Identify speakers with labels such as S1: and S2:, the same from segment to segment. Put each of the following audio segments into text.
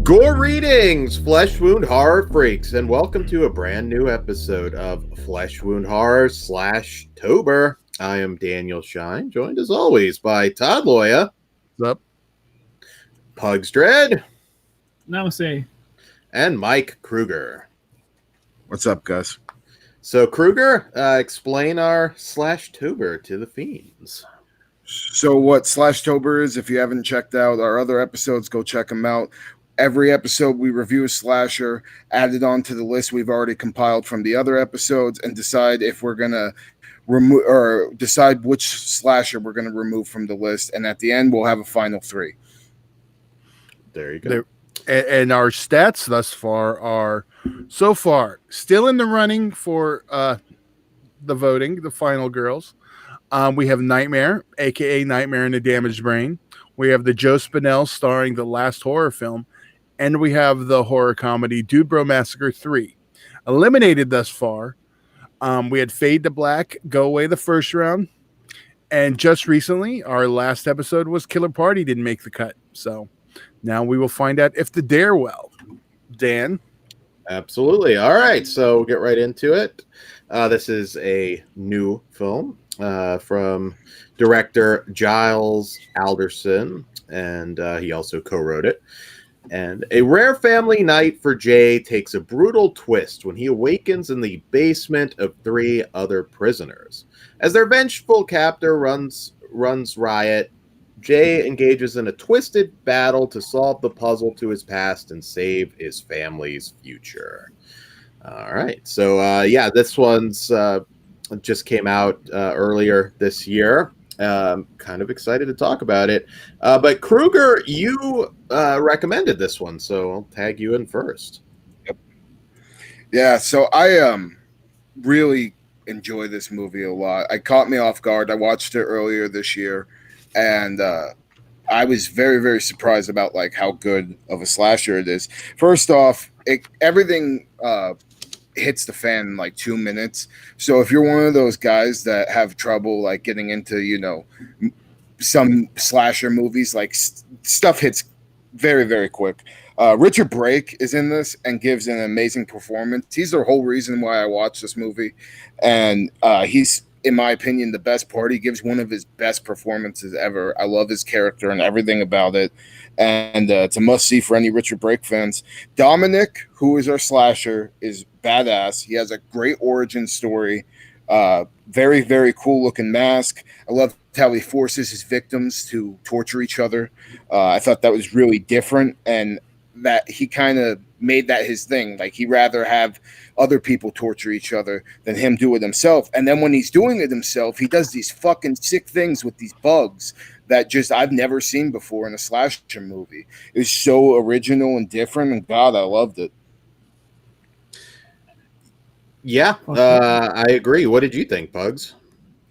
S1: Greetings, Flesh Wound Horror Freaks, and welcome to a brand new episode of Flesh Wound Horror /Tober. I am Daniel Shine, joined as always by Todd Loya.
S2: What's up?
S1: Pugs Dread.
S3: Namaste.
S1: And Mike Kruger.
S2: What's up, guys?
S1: So, Kruger, explain our /Tober to the fiends.
S2: So what /Tober is, if you haven't checked out our other episodes, go check them out. Every episode we review a slasher, add it onto the list we've already compiled from the other episodes, and decide if we're going to remove or decide which slasher we're going to remove from the list. And at the end, we'll have a final three.
S1: There you go.
S2: And our stats thus far are, so far, still in the running for the voting, the final girls. We have Nightmare, a.k.a. Nightmare in the Damaged Brain. We have the Joe Spinell starring the last horror film. And we have the horror comedy Dude Bro Massacre 3. Eliminated thus far, we had Fade to Black go away the first round. And just recently, our last episode was Killer Party didn't make the cut. So now we will find out if the Dare will. Dan?
S1: Absolutely. All right, so we'll get right into it. This is a new film from director Giles Alderson, and he also co-wrote it. And a rare family night for Jay takes a brutal twist when he awakens in the basement of three other prisoners. As their vengeful captor runs riot, Jay engages in a twisted battle to solve the puzzle to his past and save his family's future. All right, so this one's just came out earlier this year. Kind of excited to talk about it. But Kruger, you recommended this one, so I'll tag you in first.
S2: Yep. Yeah, so I really enjoy this movie a lot. It caught me off guard. I watched it earlier this year, and I was very, very surprised about like how good of a slasher it is. First off, everything hits the fan in like 2 minutes. So if you're one of those guys that have trouble like getting into, some slasher movies, like stuff hits very, very quick. Richard Brake is in this and gives an amazing performance. He's the whole reason why I watched this movie. And he's, in my opinion, the best part. He gives one of his best performances ever. I love his character and everything about it. And it's a must-see for any Richard Brake fans. Dominic, who is our slasher, is badass. He has a great origin story. Very, very cool-looking mask. I love how he forces his victims to torture each other. I thought that was really different, and that he kind of made that his thing. Like, he'd rather have other people torture each other than him do it himself. And then when he's doing it himself, he does these fucking sick things with these bugs that just I've never seen before in a slasher movie. It was so original and different, and God, I loved it.
S1: Yeah, I agree. What did you think, Pugs?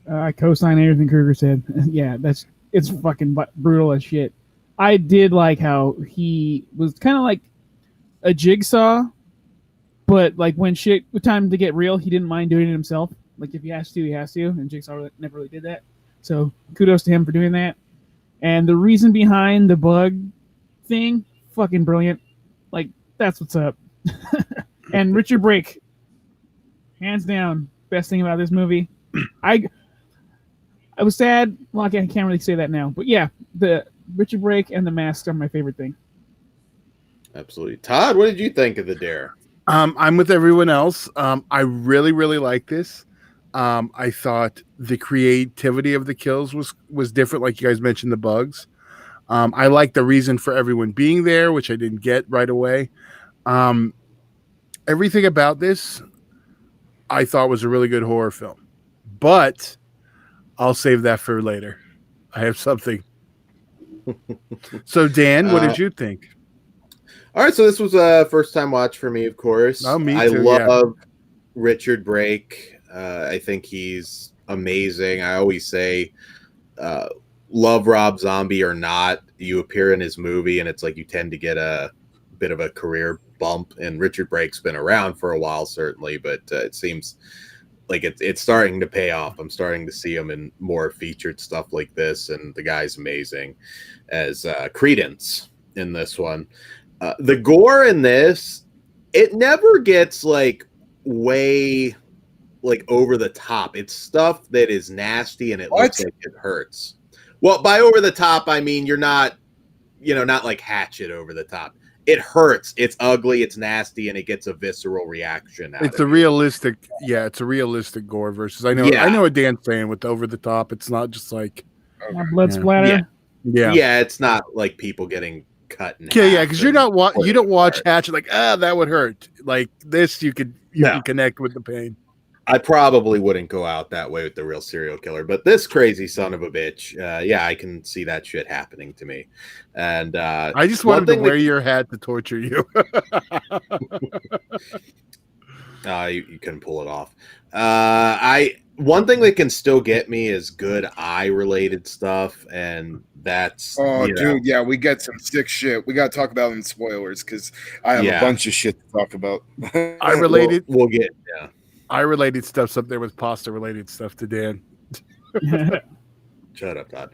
S3: I co-sign everything Kruger said. Yeah, it's fucking brutal as shit. I did like how he was kind of like a Jigsaw, but like when shit was time to get real, he didn't mind doing it himself. Like if he has to, he has to, and Jigsaw never really did that. So kudos to him for doing that. And the reason behind the bug thing, fucking brilliant. Like that's what's up. And Richard Brake, hands down, best thing about this movie. I was sad. Well, I can't really say that now, but yeah, the Richard Brake and the mask are my favorite thing.
S1: Absolutely. Todd, what did you think of the Dare?
S2: I'm with everyone else. I really, really like this. I thought the creativity of the kills was different, like you guys mentioned, the bugs. I like the reason for everyone being there, which I didn't get right away. Everything about this I thought was a really good horror film. But I'll save that for later. I have something. So, Dan, what did you think?
S1: All right, so this was a first-time watch for me, of course.
S2: Oh, me too,
S1: I love Richard Brake. I think he's amazing. I always say, love Rob Zombie or not, you appear in his movie, and it's like you tend to get a bit of a career bump. And Richard Brake's been around for a while, certainly, but it seems like it's starting to pay off. I'm starting to see him in more featured stuff like this, and the guy's amazing as Credence in this one. The gore in this, it never gets like way like over the top. It's stuff that is nasty and it looks
S2: What?
S1: like it hurts. Well, by over the top, I mean you're not, not like Hatchet over the top. It hurts. It's ugly. It's nasty, and it gets a visceral reaction.
S4: It's a realistic, it's a realistic gore versus. I know what Dan's saying with over the top. It's not just like
S3: blood splatter.
S1: Yeah. It's not like people getting cut in half.
S4: Yeah, because you don't watch Hatchet like that would hurt. Like this, you can connect with the pain.
S1: I probably wouldn't go out that way with the real serial killer, but this crazy son of a bitch, I can see that shit happening to me. And
S4: I just wanted to wear your hat to torture you.
S1: You couldn't pull it off. One thing that can still get me is good eye-related stuff, and that's
S2: dude, yeah, we get some sick shit. We got to talk about it in spoilers because I have a bunch of shit to talk about.
S4: Eye-related,
S1: we'll get
S4: eye-related stuff's up there with pasta-related stuff to Dan.
S1: Shut up, Todd.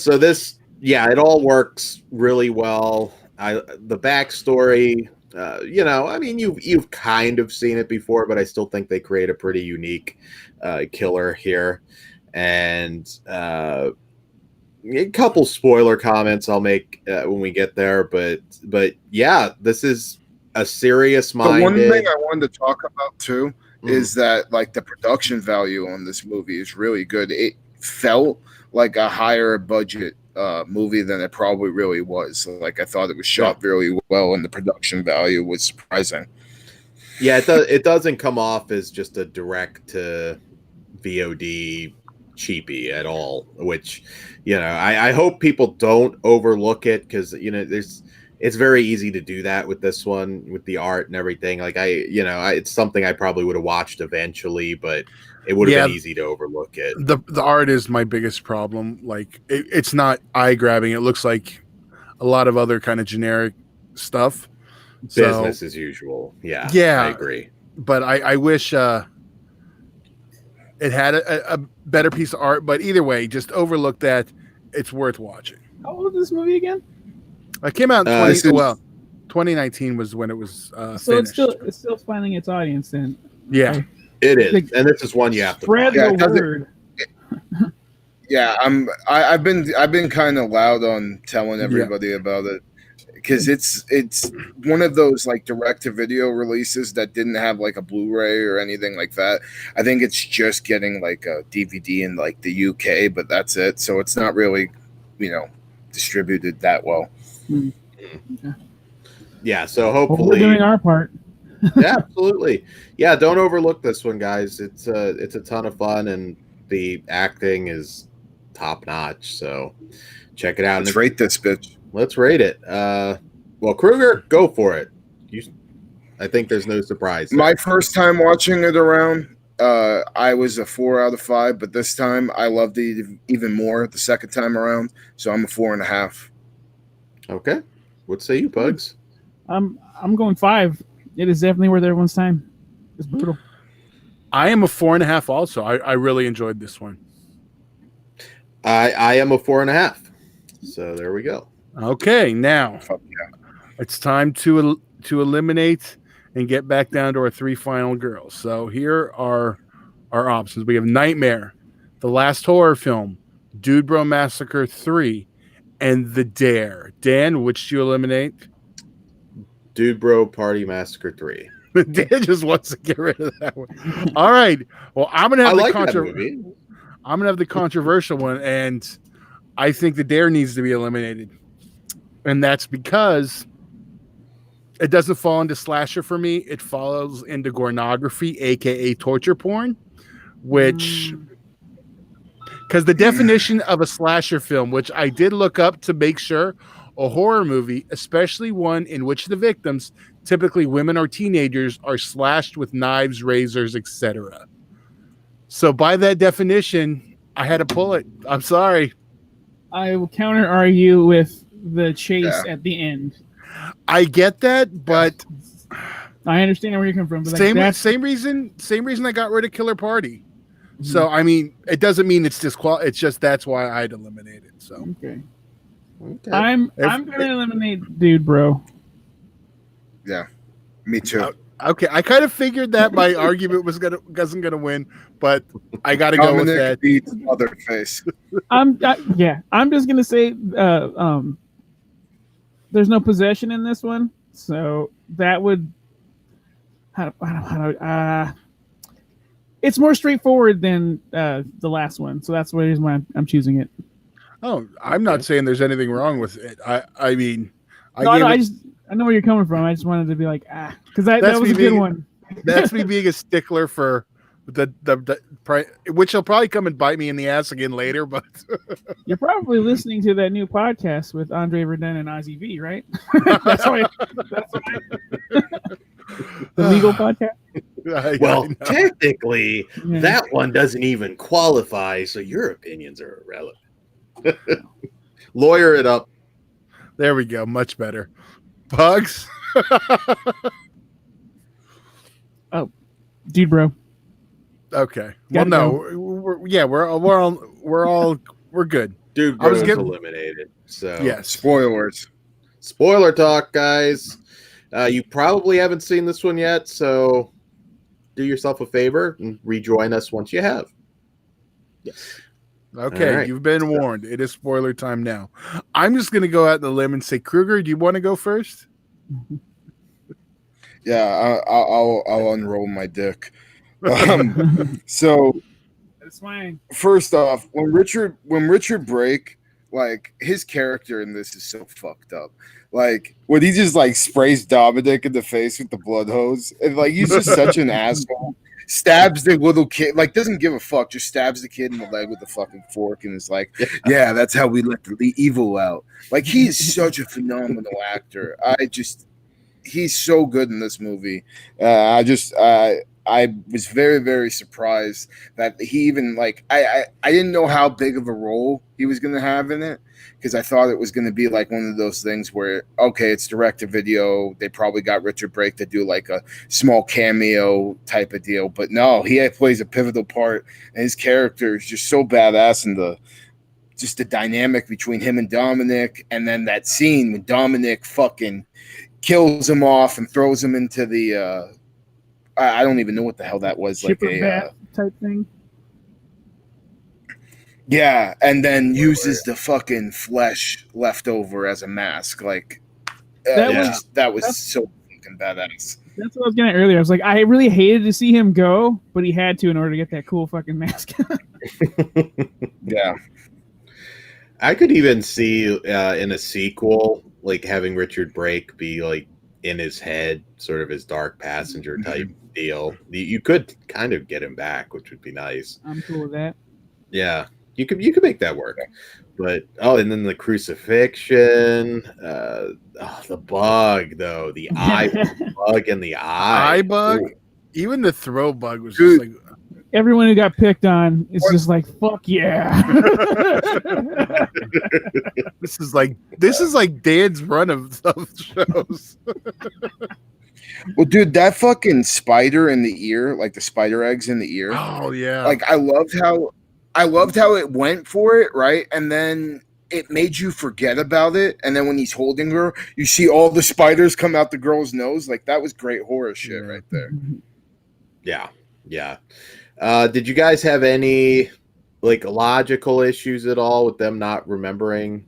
S1: So this, it all works really well. The backstory, I mean, you've kind of seen it before, but I still think they create a pretty unique killer here. And a couple spoiler comments I'll make when we get there, but yeah, this is a serious-minded.
S2: The one thing I wanted to talk about too is that like the production value on this movie is really good. It felt like a higher budget movie than it probably really was. Like I thought it was shot really well, and the production value was surprising.
S1: Yeah, it doesn't come off as just a direct to VOD cheapy at all. Which, I hope people don't overlook it because it's very easy to do that with this one, with the art and everything. Like it's something I probably would have watched eventually, but it would have been easy to overlook it.
S4: The art is my biggest problem. Like it's not eye grabbing. It looks like a lot of other kind of generic stuff.
S1: Business as usual. Yeah, I agree.
S4: But I wish it had a better piece of art. But either way, just overlook that. It's worth watching.
S3: How old is this movie again?
S4: It came out in 2019 was when it was
S3: so
S4: finished.
S3: It's still finding its audience then.
S4: Yeah.
S3: Okay.
S1: It is, and this is one you have to
S3: spread the word.
S2: I've been kind of loud on telling everybody about it because it's one of those like direct-to-video releases that didn't have like a Blu-ray or anything like that. I think it's just getting like a DVD in like the UK, but that's it. So it's not really, distributed that well.
S1: Yeah, so hopefully
S3: we're doing our part.
S1: Yeah, absolutely. Yeah, don't overlook this one, guys. It's a ton of fun, and the acting is top notch. So check it out.
S2: Let's rate this bitch.
S1: Let's rate it. Well, Kruger, go for it. I think there's no surprise there.
S2: My first time watching it around, I was a 4 out of 5, but this time I loved it even more the second time around. So I'm a 4.5.
S1: Okay. What say you, Pugs?
S3: I'm going 5. It is definitely worth everyone's time. It's brutal.
S4: I am a 4.5 also. I really enjoyed this one.
S1: I am a 4.5. So there we go.
S4: Okay, now it's time to eliminate and get back down to our 3 final girls. So here are our options. We have Nightmare, The Last Horror Film, Dude Bro Massacre 3, and The Dare. Dan, which do you eliminate?
S1: Dude Bro Party Massacre 3.
S4: Dan just wants to get rid of that one. All right. Well, I'm gonna have I'm gonna have the controversial one, and I think The Dare needs to be eliminated. And that's because it doesn't fall into slasher for me. It falls into pornography, aka torture porn, which because the definition of a slasher film, which I did look up to make sure, a horror movie, especially one in which the victims, typically women or teenagers, are slashed with knives, razors, etc. So by that definition, I had to pull it. I'm sorry.
S3: I will counter argue with the chase at the end.
S4: I get that, but
S3: I understand where you're coming from. But
S4: same reason I got rid of Killer Party. Mm-hmm. So I mean, it doesn't mean it's it's just that's why I'd eliminate it. So
S3: okay. I'm gonna eliminate Dude Bro.
S2: Yeah, me too.
S4: Okay, I kind of figured that my argument wasn't gonna win, but I got to go with that.
S2: Beats Leatherface.
S3: I'm just gonna say there's no possession in this one, so that would it's more straightforward than the last one, so that's the reason why I'm choosing it.
S4: Oh, I'm not saying there's anything wrong with it. I mean,
S3: I know where you're coming from. I just wanted to be like, because that was a good one.
S4: That's me being a stickler for the which will probably come and bite me in the ass again later. But
S3: you're probably listening to that new podcast with Andre Verdun and Ozzy V, right? That's why. The legal podcast.
S1: Well, technically, that one doesn't even qualify, so your opinions are irrelevant. Lawyer it up.
S4: There we go. Much better. Bugs.
S3: Oh, dude, bro.
S4: Okay. Well, no. We're good.
S1: Dude, bro was eliminated. So
S2: yeah, spoilers.
S1: Spoiler talk, guys. You probably haven't seen this one yet, so do yourself a favor and rejoin us once you have. Yes.
S4: Okay, right. You've been warned. It is spoiler time now. I'm just going to go out on the limb and say, Kruger, do you want to go first?
S2: Yeah, I'll unroll my dick. So
S3: that's fine.
S2: First off, when Richard Brake, like his character in this is so fucked up. Like when he just like sprays Dominic in the face with the blood hose, and like he's just such an asshole. Stabs the little kid, like doesn't give a fuck, just stabs the kid in the leg with a fucking fork and is like, yeah, that's how we let the evil out. Like he is such a phenomenal actor. He's so good in this movie. I was very, very surprised that he even like I didn't know how big of a role he was going to have in it, because I thought it was going to be like one of those things where, okay, it's direct to video. They probably got Richard Brake to do like a small cameo type of deal. But no, he plays a pivotal part, and his character is just so badass, and the dynamic between him and Dominic, and then that scene when Dominic fucking kills him off and throws him into the I don't even know what the hell that was.
S3: Chipper
S2: like
S3: bat type thing.
S2: Yeah, and then uses the fucking flesh left over as a mask. Like that was so fucking badass.
S3: That's what I was getting at earlier. I was like, I really hated to see him go, but he had to in order to get that cool fucking mask.
S2: Yeah,
S1: I could even see in a sequel, like having Richard Brake be like in his head, sort of his dark passenger type deal. You could kind of get him back, which would be nice.
S3: I'm cool with that.
S1: Yeah. You could make that work, but and then the crucifixion, the bug though, the eye bug and the eye
S4: bug, even the throw bug was just like
S3: everyone who got picked on is just like fuck yeah.
S4: This is like Dan's run of shows.
S2: Well, dude, that fucking spider in the ear, like the spider eggs in the ear.
S4: Oh yeah,
S2: like I loved how it went for it, right? And then it made you forget about it. And then when he's holding her, you see all the spiders come out the girl's nose. Like that was great horror shit right there.
S1: Yeah. Yeah. Did you guys have any like logical issues at all with them not remembering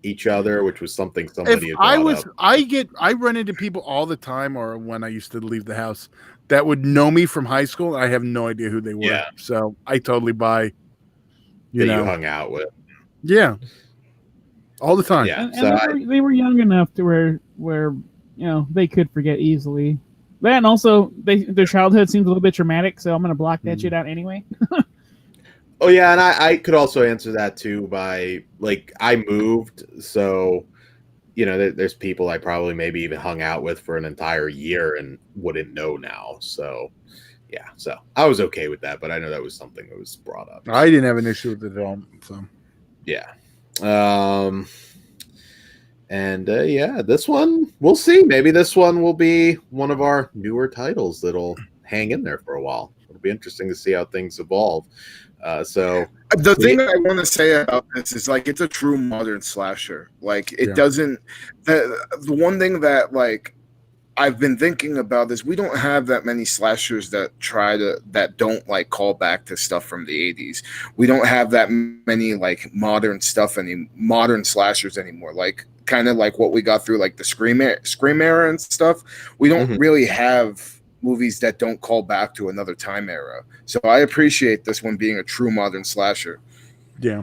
S1: each other, which was something somebody had brought up?
S4: I run into people all the time, or when I used to leave the house, that would know me from high school. I have no idea who they were. Yeah. So I totally buy
S1: you hung out with.
S4: Yeah. All the time.
S3: Yeah. And they were young enough to where they could forget easily. That, and also their childhood seems a little bit traumatic, so I'm gonna block that shit out anyway.
S1: Oh yeah, and I could also answer that too by like I moved, so there's people I probably maybe even hung out with for an entire year and wouldn't know now. So yeah, so I was okay with that, but I know that was something that was brought up.
S4: I didn't have an issue with it at all. So
S1: yeah, this one we'll see. Maybe this one will be one of our newer titles that'll hang in there for a while. It'll be interesting to see how things evolve. So
S2: the thing I want to say about this is like it's a true modern slasher. Like it doesn't. The one thing that like I've been thinking about this. We don't have that many slashers that don't like call back to stuff from the 80s. We don't have that many like modern slashers anymore. Like kind of like what we got through like the Scream era and stuff. We don't really have movies that don't call back to another time era. So I appreciate this one being a true modern slasher.
S4: Yeah.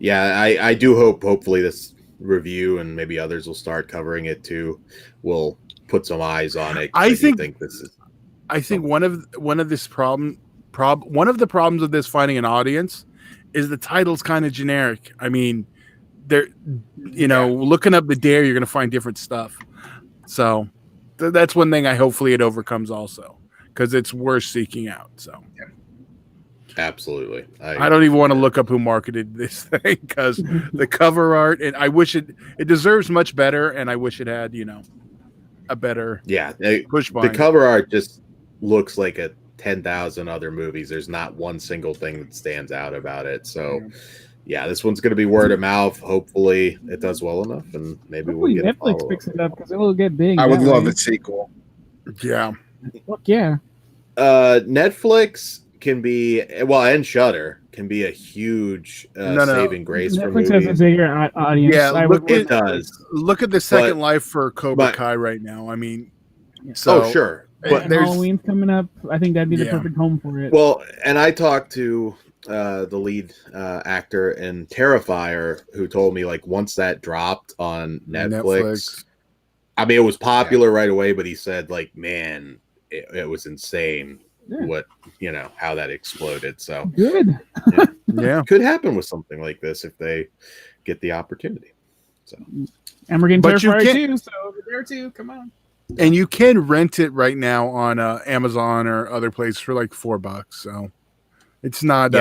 S1: I do hopefully this review and maybe others will start covering it too, will put some eyes on it.
S4: I think
S1: this is
S4: one of the problems of this finding an audience is the title's kind of generic. I mean, they're looking up the Dare, you're going to find different stuff. So that's one thing hopefully it overcomes also, because it's worth seeking out. So
S1: absolutely.
S4: I don't even want to look up who marketed this thing, because the cover art, and I wish it deserves much better, and I wish it had, a better push behind
S1: the cover art just looks like 10,000 other movies. There's not one single thing that stands out about it. So this one's going to be word of mouth. Hopefully it does well enough, and maybe we'll get
S3: Netflix picks it up, because it will get big.
S2: I would love a sequel.
S4: Yeah.
S3: Fuck yeah.
S1: Netflix can be, and Shudder can be a huge saving grace for movies.
S3: Netflix has a bigger audience.
S4: Yeah,
S1: it does.
S4: Look at the second life for Cobra Kai right now. I mean, so
S1: sure.
S3: But Halloween's coming up. I think that'd be the perfect home for it.
S1: Well, and I talked to the lead actor in Terrifier, who told me like once that dropped on Netflix. I mean, it was popular right away, but he said like, man, it was insane. What how that exploded. So
S3: good.
S1: Could happen with something like this if they get the opportunity. So,
S3: and we're getting Terrifier too. So over there too. Come on.
S4: And you can rent it right now on Amazon or other places for like $4. So it's not.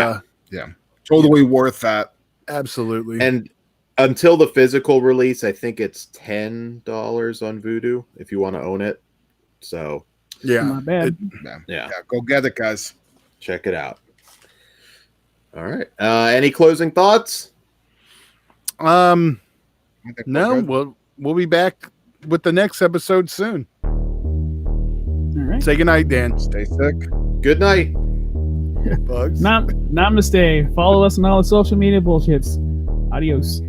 S2: Totally worth that.
S4: Absolutely.
S1: And until the physical release, I think it's $10 on Vudu if you want to own it. So.
S4: Yeah.
S3: Not bad.
S2: Go get it, guys.
S1: Check it out. All right. Any closing thoughts?
S4: No. We'll be back with the next episode soon.
S3: All right.
S4: Say goodnight, Dan.
S2: Stay sick.
S1: Good night.
S4: Bugs.
S3: Namaste. Follow us on all the social media bullshits. Adios.